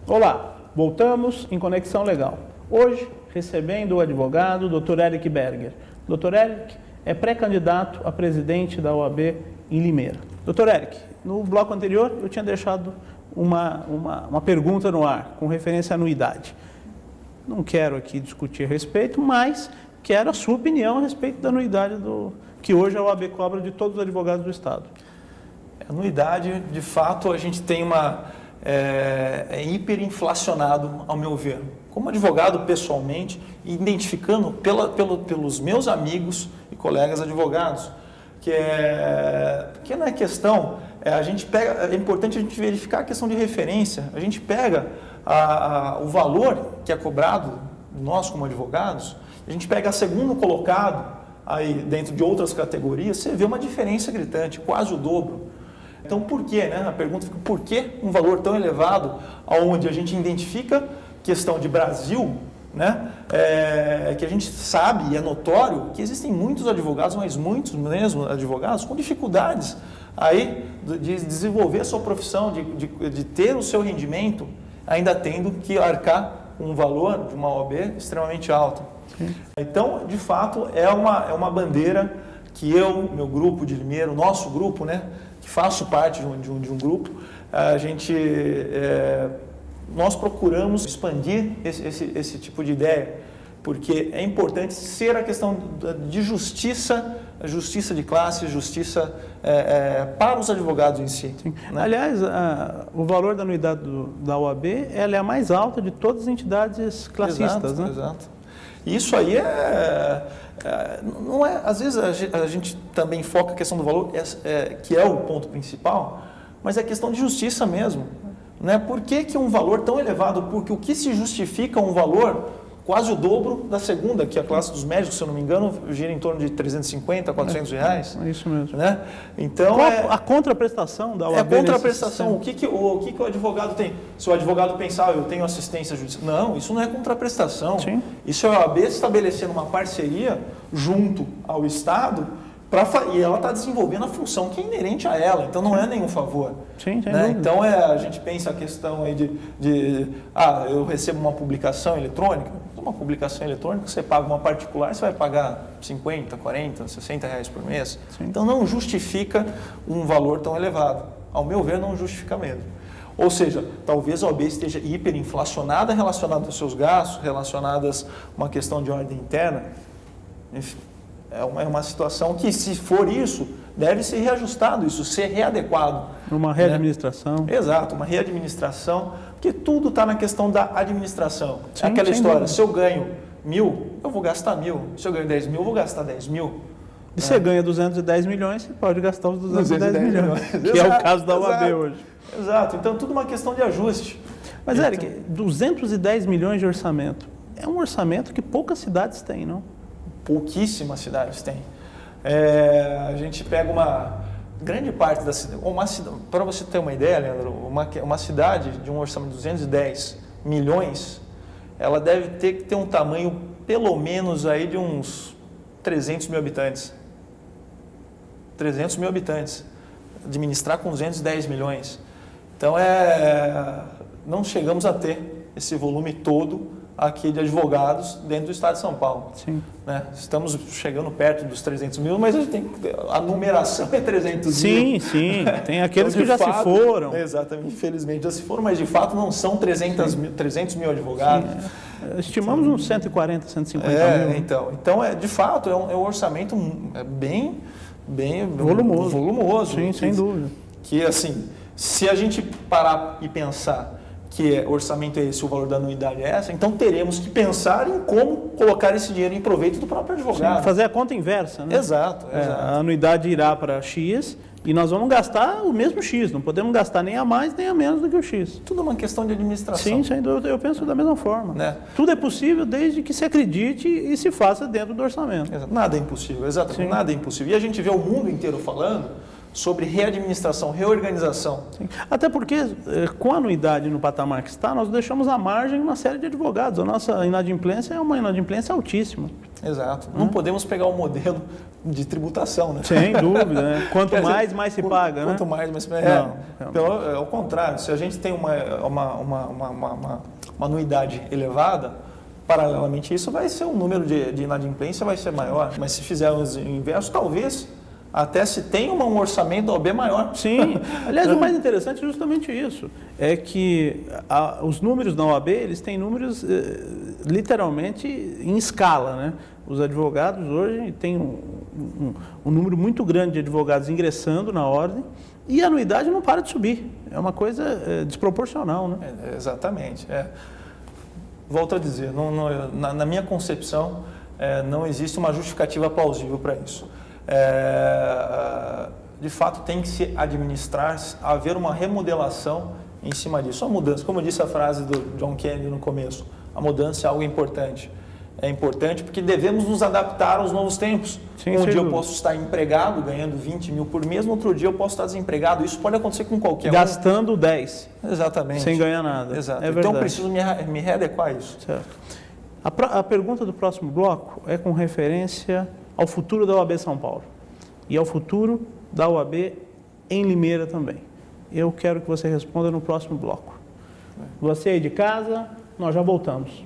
Olá, voltamos em Conexão Legal. Hoje, recebendo o advogado Dr. Eric Berger. Dr. Eric é pré-candidato a presidente da OAB em Limeira. Dr. Eric, no bloco anterior eu tinha deixado uma pergunta no ar, com referência à anuidade. Não quero aqui discutir a respeito, mas quero a sua opinião a respeito da anuidade que hoje a OAB cobra de todos os advogados do Estado. Anuidade, de fato, a gente tem é hiperinflacionado, ao meu ver. Como advogado, pessoalmente, identificando pelos meus amigos e colegas advogados, que não é questão, é importante a gente verificar a questão de referência. A gente pega o valor que é cobrado, nós como advogados, a gente pega a segundo colocado, aí dentro de outras categorias, você vê uma diferença gritante, quase o dobro. Então, por quê? Né? A pergunta fica, por que um valor tão elevado, onde a gente identifica questão de Brasil, né? Que a gente sabe e é notório que existem muitos advogados, mas muitos mesmo advogados, com dificuldades aí de desenvolver a sua profissão, de ter o seu rendimento, ainda tendo que arcar com um valor de uma OAB extremamente alto. Sim. Então, de fato, é uma bandeira que meu grupo de Limeira, o nosso grupo, né? Que faço parte de um grupo, nós procuramos expandir esse tipo de ideia, porque é importante ser a questão de justiça de classe, justiça para os advogados em si. Né? Aliás, o valor da anuidade da OAB ela é a mais alta de todas as entidades classistas. Exato, né? Exato. Isso aí não é, às vezes a gente também foca a questão do valor, que é o ponto principal, mas é questão de justiça mesmo. Né? Por que um valor tão elevado? Porque o que se justifica um valor quase o dobro da segunda, que é a classe dos médicos, se eu não me engano, gira em torno de 350, 400 reais. É isso mesmo. Né? Então, a contraprestação da OAB? É a contraprestação. O que o advogado tem? Se o advogado pensar, eu tenho assistência judicial. Não, isso não é contraprestação. Sim. Isso é a OAB estabelecendo uma parceria junto ao Estado, e ela está desenvolvendo a função que é inerente a ela, então não é nenhum favor. Sim, né? Então a gente pensa a questão aí eu recebo uma publicação eletrônica, uma publicação eletrônica, você paga uma particular, você vai pagar 50, 40, 60 reais por mês. Sim. Então não justifica um valor tão elevado. Ao meu ver, não justifica mesmo. Ou seja, talvez a OAB esteja hiperinflacionada relacionada aos seus gastos, relacionadas a uma questão de ordem interna. Enfim, é uma situação que, se for isso, deve ser reajustado, isso ser readequado. Uma readministração. Né? Exato, uma readministração, porque tudo está na questão da administração. Sim, é aquela história, dúvida. Se eu ganho 1.000, eu vou gastar 1.000. Se eu ganho 10 mil, eu vou gastar 10 mil. E você ganha 210 milhões, você pode gastar os 210 milhões. Que Exato, é o caso da OAB hoje. Exato, então tudo uma questão de ajuste. Mas, Eric, 210 milhões de orçamento, é um orçamento que poucas cidades têm, não? Pouquíssimas cidades têm. A gente pega uma grande parte da cidade. Para você ter uma ideia, Leandro, uma cidade de um orçamento de 210 milhões, ela deve ter que ter um tamanho pelo menos aí de uns 300 mil habitantes. 300 mil habitantes. Administrar com 210 milhões. Então, não chegamos a ter esse volume todo aqui de advogados dentro do estado de São Paulo. Sim. Né? Estamos chegando perto dos 300 mil, mas a numeração é 300 mil. Sim, tem aqueles que já se foram. Exatamente, infelizmente já se foram, mas de fato não são 300 mil advogados. Sim, estimamos uns 140, 150 mil. Então de fato, é um orçamento bem volumoso. Sim, sem dúvida. Que assim, se a gente parar e pensar que orçamento é esse, o valor da anuidade é essa, então teremos que pensar em como colocar esse dinheiro em proveito do próprio advogado. Sim, fazer a conta inversa, né? Exato. A anuidade irá para X e nós vamos gastar o mesmo X, não podemos gastar nem a mais nem a menos do que o X. Tudo é uma questão de administração. Sim, sem dúvida, eu penso da mesma forma. Né? Tudo é possível desde que se acredite e se faça dentro do orçamento. Exato. Nada é impossível, exatamente. Nada é impossível. E a gente vê o mundo inteiro falando, sobre readministração, reorganização. Sim. Até porque, com a anuidade no patamar que está, nós deixamos à margem uma série de advogados. A nossa inadimplência é uma inadimplência altíssima. Exato. Não podemos pegar o modelo de tributação, né? Sem dúvida, né? Quanto mais se paga, quanto né? mais se paga. Ao contrário, se a gente tem uma anuidade elevada, paralelamente a isso vai ser um número de inadimplência vai ser maior. Mas se fizermos o inverso, talvez até se tenha um orçamento da OAB maior. Sim. Aliás, o mais interessante é justamente isso. É que os números da OAB, eles têm números literalmente em escala, né? Os advogados hoje têm um número muito grande de advogados ingressando na ordem e a anuidade não para de subir. É uma coisa desproporcional, né? Exatamente. Volto a dizer, na minha concepção, não existe uma justificativa plausível para isso. De fato, tem que se administrar, haver uma remodelação em cima disso. A mudança, como eu disse a frase do John Kennedy no começo, a mudança é algo importante. É importante porque devemos nos adaptar aos novos tempos. Sim, um dia eu posso estar empregado, ganhando 20 mil por mês, no outro dia eu posso estar desempregado. Isso pode acontecer com qualquer Gastando 10. Exatamente. Sem ganhar nada. Exato. É então eu preciso me readequar a isso. Certo. A pergunta do próximo bloco é com referência ao futuro da OAB São Paulo e ao futuro da OAB em Limeira também. Eu quero que você responda no próximo bloco. Você aí de casa, nós já voltamos.